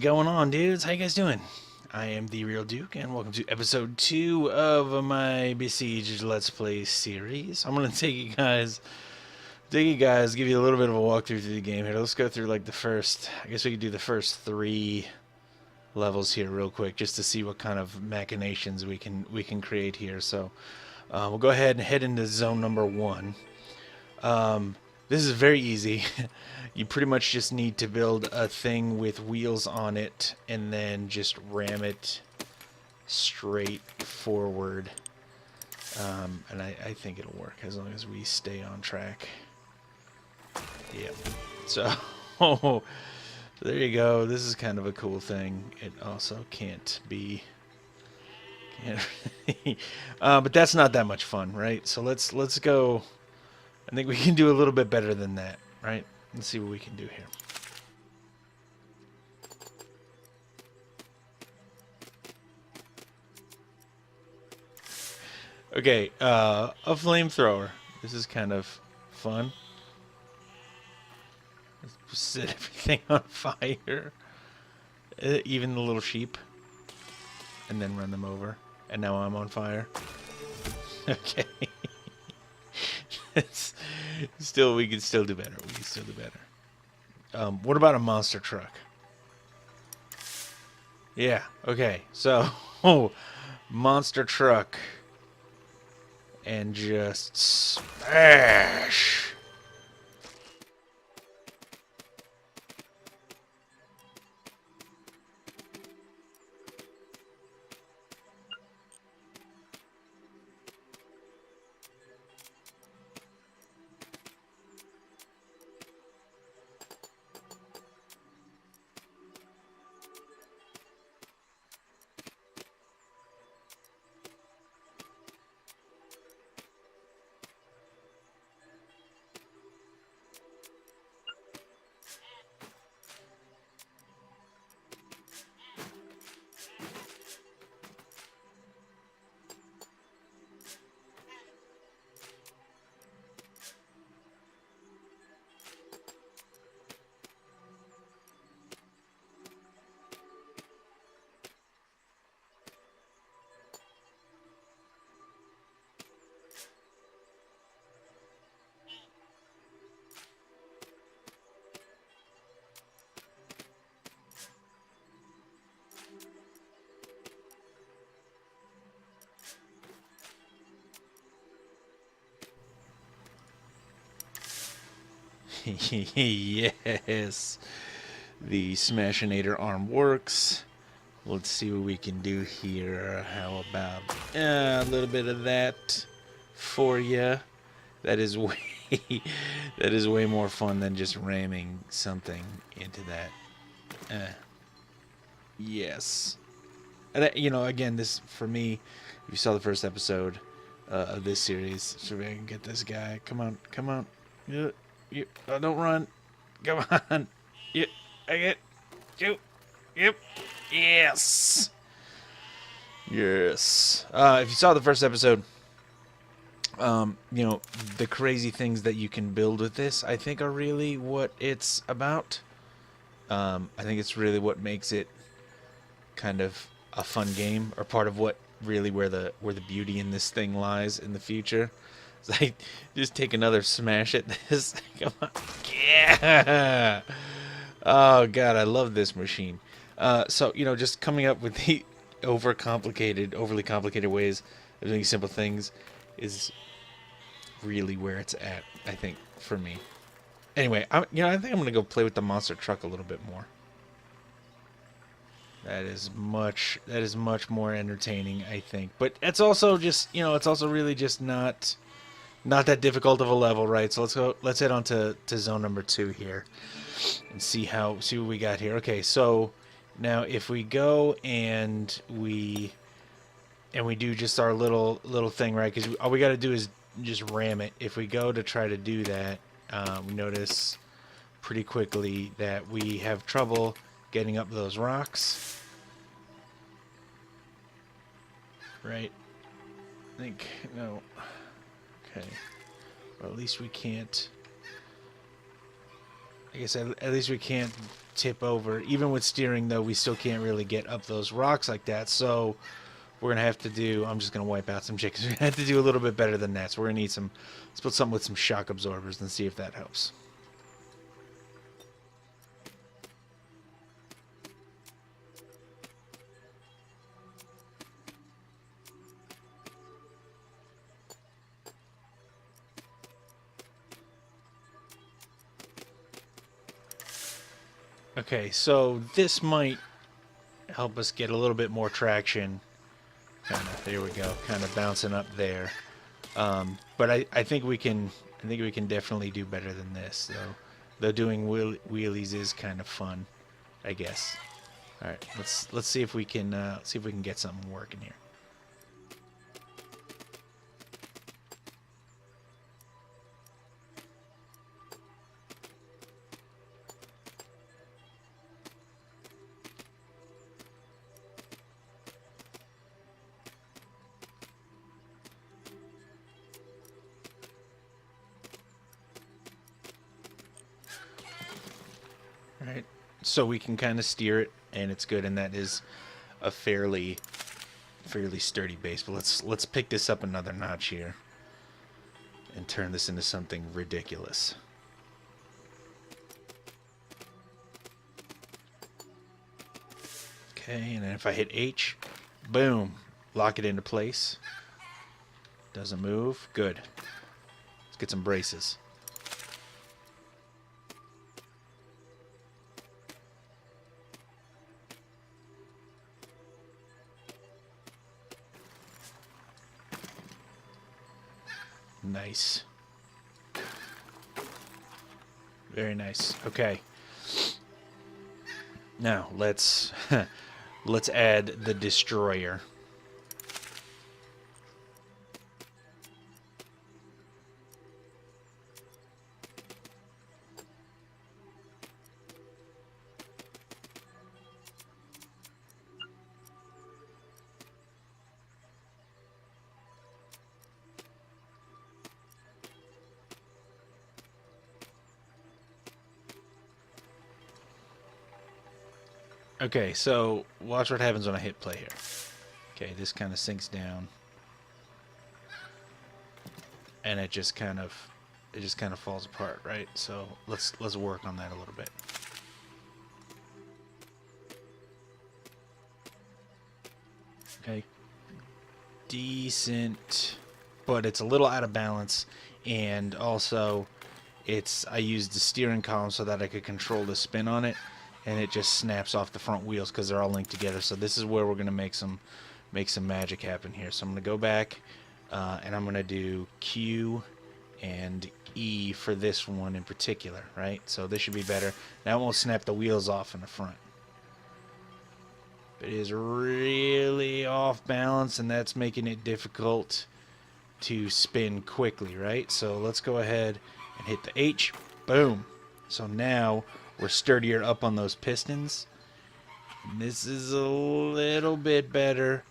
going on, dudes? How you guys doing? I am TheeRealDuke, and welcome to episode 2 of my Besiege Let's Play series. I'm gonna give you a little bit of a walkthrough through the game here. Let's go through like the first. I guess we could do the first 3 levels here real quick, just to see what kind of machinations we can create here. So we'll go ahead and head into zone number 1. This is very easy. You pretty much just need to build a thing with wheels on it and then just ram it straight forward. And I think it'll work as long as we stay on track. Yep. So, there you go. This is kind of a cool thing. It also can't be... but that's not that much fun, right? So let's go... I think we can do a little bit better than that, right? Let's see what we can do here. Okay, a flamethrower. This is kind of fun. Let's set everything on fire. Even the little sheep. And then run them over. And now I'm on fire. Okay. We can still do better. What about a monster truck? Yeah, okay. So, monster truck. And just smash. Yes, the Smashinator arm works. Let's see what we can do here. How about a little bit of that for you? That is way that is way more fun than just ramming something into that. Yes, and you know, again, this for me. If you saw the first episode of this series, so we can get this guy. Come on, come on. Oh, don't run. Come on. I get you. Yep. Yes. Yes. If you saw the first episode, you know, the crazy things that you can build with this, I think are really what it's about. I think it's really what makes it kind of a fun game, or part of what really where the beauty in this thing lies in the future. It's like, just take another smash at this. Come on. Yeah. Oh, God, I love this machine. So, you know, just coming up with the overly complicated ways of doing simple things is really where it's at, I think, for me. Anyway, I think I'm going to go play with the monster truck a little bit more. That is much more entertaining, I think. But it's also just, you know, it's also really just not that difficult of a level, right? So let's head on to zone number 2 here and see what we got here. Okay, so now if we go and we do just our little thing, right? Because all we got to do is just ram it. If we go to try to do that, we notice pretty quickly that we have trouble getting up those rocks. Right? I think, no. Okay. Well, at least we can't. like I said, at least we can't tip over. Even with steering, though, we still can't really get up those rocks like that. So we're going to have to do... I'm just going to wipe out some chickens. We're going to have to do a little bit better than that. So we're going to need some... Let's put something with some shock absorbers and see if that helps. Okay, so this might help us get a little bit more traction. There we go, kind of bouncing up there. But I think we can definitely do better than this, though. Though doing wheelies is kind of fun, I guess. All right, let's see if we can get something working here. Right, so we can kind of steer it, and it's good, and that is a fairly sturdy base. But let's pick this up another notch here and turn this into something ridiculous. Okay, and then if I hit H, boom, lock it into place. Doesn't move. Good. Let's get some braces. Nice. Very nice. Okay. Now let's let's add the destroyer. Okay, so watch what happens when I hit play here. Okay, this kind of sinks down, and it just kind of falls apart, right? So let's work on that a little bit. Okay, decent, but it's a little out of balance, and also I used the steering column so that I could control the spin on it. And it just snaps off the front wheels because they're all linked together. So this is where we're going to make some magic happen here. So I'm going to go back and I'm going to do Q and E for this one in particular, right? So this should be better. Now it won't snap the wheels off in the front. It is really off balance, and that's making it difficult to spin quickly, right? So let's go ahead and hit the H. Boom. So now we're sturdier up on those pistons. And this is a little bit better,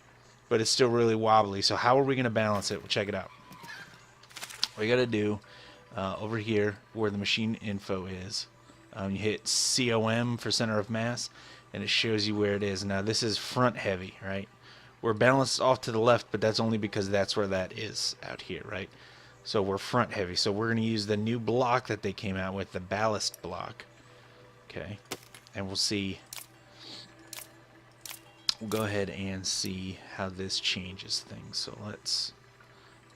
but it's still really wobbly. So how are we going to balance it? Well, check it out. What you got to do over here where the machine info is, you hit COM for center of mass, and it shows you where it is. Now this is front heavy, right? We're balanced off to the left, but that's only because that's where that is out here, right? So we're front heavy. So we're going to use the new block that they came out with, the ballast block. Okay, and we'll see. We'll go ahead and see how this changes things. So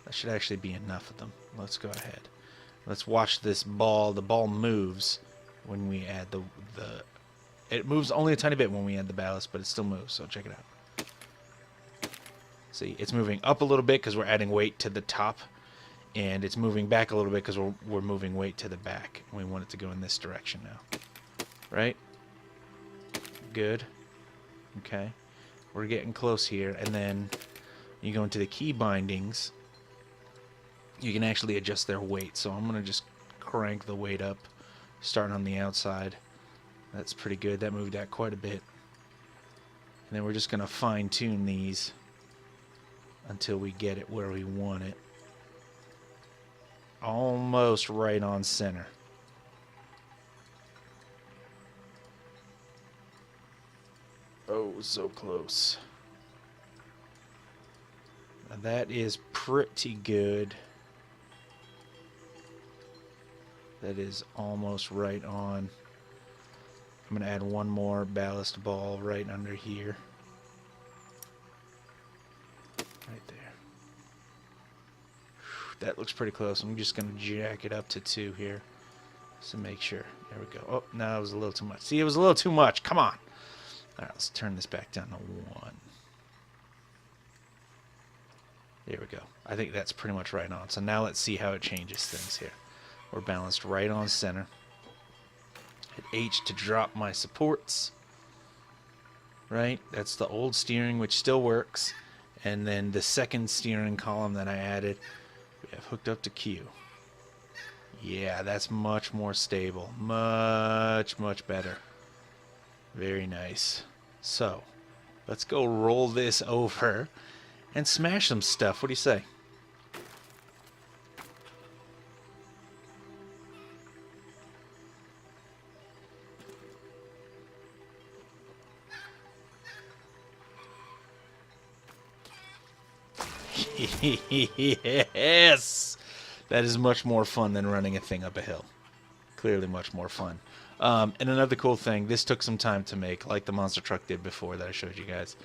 that should actually be enough of them. Let's go ahead. Let's watch this ball. The ball moves when we add it moves only a tiny bit when we add the ballast, but it still moves. So check it out. See, it's moving up a little bit because we're adding weight to the top, and it's moving back a little bit because we're moving weight to the back. We want it to go in this direction now. Right? Good. Okay. We're getting close here. And then you go into the key bindings. You can actually adjust their weight. So I'm going to just crank the weight up, starting on the outside. That's pretty good. That moved out quite a bit. And then we're just going to fine tune these until we get it where we want it. Almost right on center. was so close. Now that is pretty good. That is almost right on. I'm going to add one more ballast ball right under here. Right there. That looks pretty close. I'm just going to jack it up to 2 here. So make sure. There we go. Oh, no, it was a little too much. See, it was a little too much. Come on. All right, let's turn this back down to 1. There we go. I think that's pretty much right on. So now let's see how it changes things here. We're balanced right on center. Hit H to drop my supports. Right? That's the old steering, which still works. And then the second steering column that I added, we have hooked up to Q. Yeah, that's much more stable. Much, much better. Very nice. So, let's go roll this over and smash some stuff. What do you say? Yes! That is much more fun than running a thing up a hill. Clearly much more fun. And another cool thing, this took some time to make, like the monster truck did before that I showed you guys.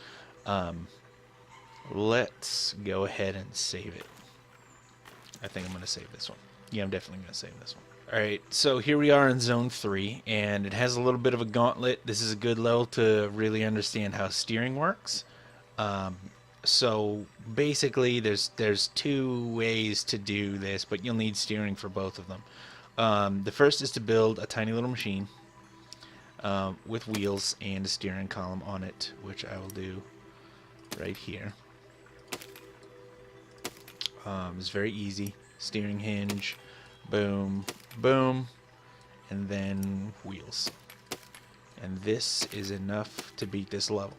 Let's go ahead and save it. I think I'm going to save this one. Yeah, I'm definitely going to save this one. Alright, so here we are in Zone 3, and it has a little bit of a gauntlet. This is a good level to really understand how steering works. So basically, there's 2 ways to do this, but you'll need steering for both of them. The first is to build a tiny little machine with wheels and a steering column on it, which I will do right here. It's very easy. Steering hinge, boom, boom, and then wheels. And this is enough to beat this level.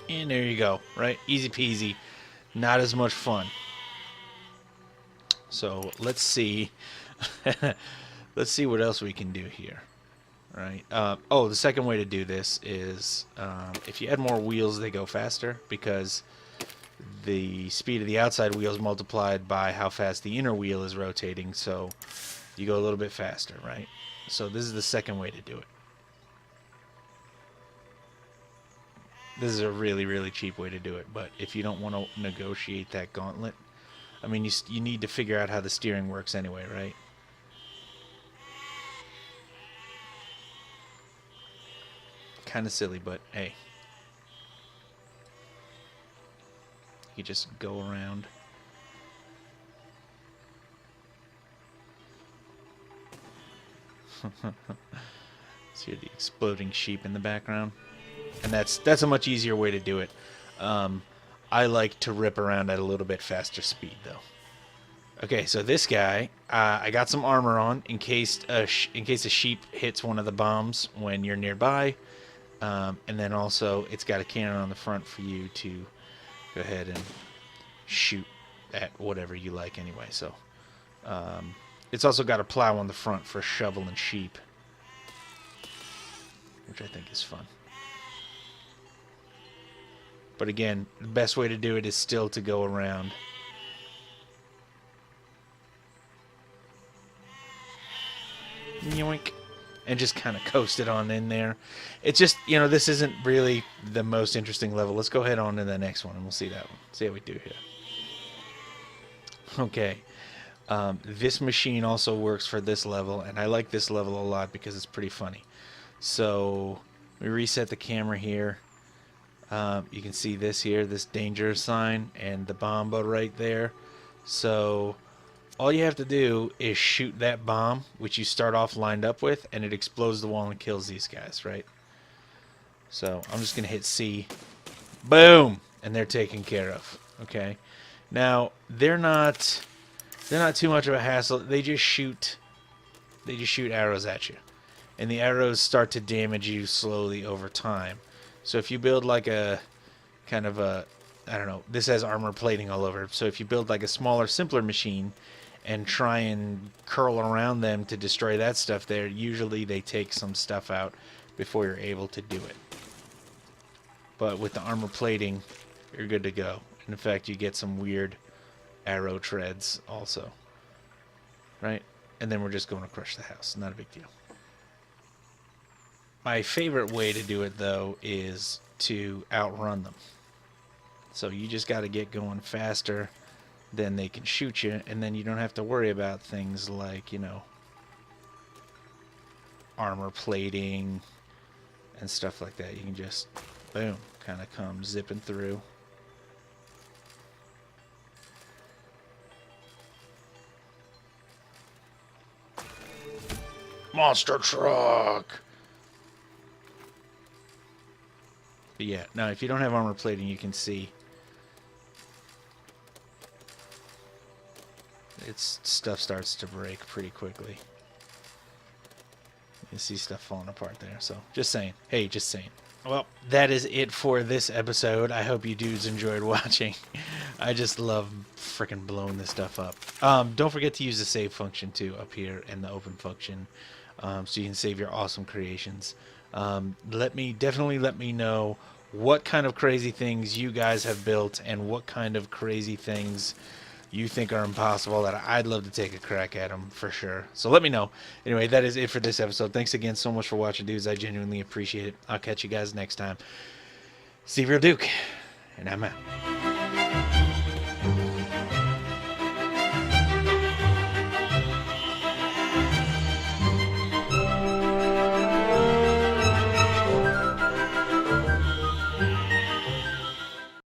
And there you go, right? Easy peasy. Not as much fun. So let's see. Let's see what else we can do here. Right. Oh, the second way to do this is if you add more wheels, they go faster because the speed of the outside wheel is multiplied by how fast the inner wheel is rotating. So you go a little bit faster, right? So this is the second way to do it. This is a really, really cheap way to do it, but if you don't want to negotiate that gauntlet, I mean, you need to figure out how the steering works anyway, right? Kind of silly, but hey. You just go around. See the exploding sheep in the background? And that's a much easier way to do it. I like to rip around at a little bit faster speed, though. Okay, so this guy, I got some armor on in case a sheep hits one of the bombs when you're nearby, and then also it's got a cannon on the front for you to go ahead and shoot at whatever you like anyway. So it's also got a plow on the front for shoveling sheep, which I think is fun. But again, the best way to do it is still to go around. Yoink. And just kind of coast it on in there. It's just, you know, this isn't really the most interesting level. Let's go ahead on to the next one and we'll see that one. See how we do here. Okay. This machine also works for this level, and I like this level a lot because it's pretty funny. So we reset the camera here. You can see this here, this danger sign, and the bomb right there. So all you have to do is shoot that bomb, which you start off lined up with, and it explodes the wall and kills these guys, right? So I'm just going to hit C. Boom! And they're taken care of. Okay. Now, they're not too much of a hassle. They just shoot arrows at you. And the arrows start to damage you slowly over time. So if you build like a kind of a, I don't know, this has armor plating all over. So if you build like a smaller, simpler machine and try and curl around them to destroy that stuff there, usually they take some stuff out before you're able to do it. But with the armor plating, you're good to go. In fact, you get some weird arrow treads also. Right? And then we're just going to crush the house. Not a big deal. My favorite way to do it, though, is to outrun them. So you just got to get going faster than they can shoot you, and then you don't have to worry about things like, you know, armor plating and stuff like that. You can just, boom, kind of come zipping through. Monster truck! But yeah, now if you don't have armor plating, you can see its stuff starts to break pretty quickly. You see stuff falling apart there. So just saying. Hey, just saying. Well, that is it for this episode. I hope you dudes enjoyed watching. I just love freaking blowing this stuff up. Don't forget to use the save function too up here and the open function, so you can save your awesome creations. Definitely let me know what kind of crazy things you guys have built and what kind of crazy things you think are impossible that I'd love to take a crack at them for sure. So let me know. Anyway, that is it for this episode. Thanks again so much for watching, dudes. I genuinely appreciate it. I'll catch you guys next time. TheeRealDuke, and I'm out.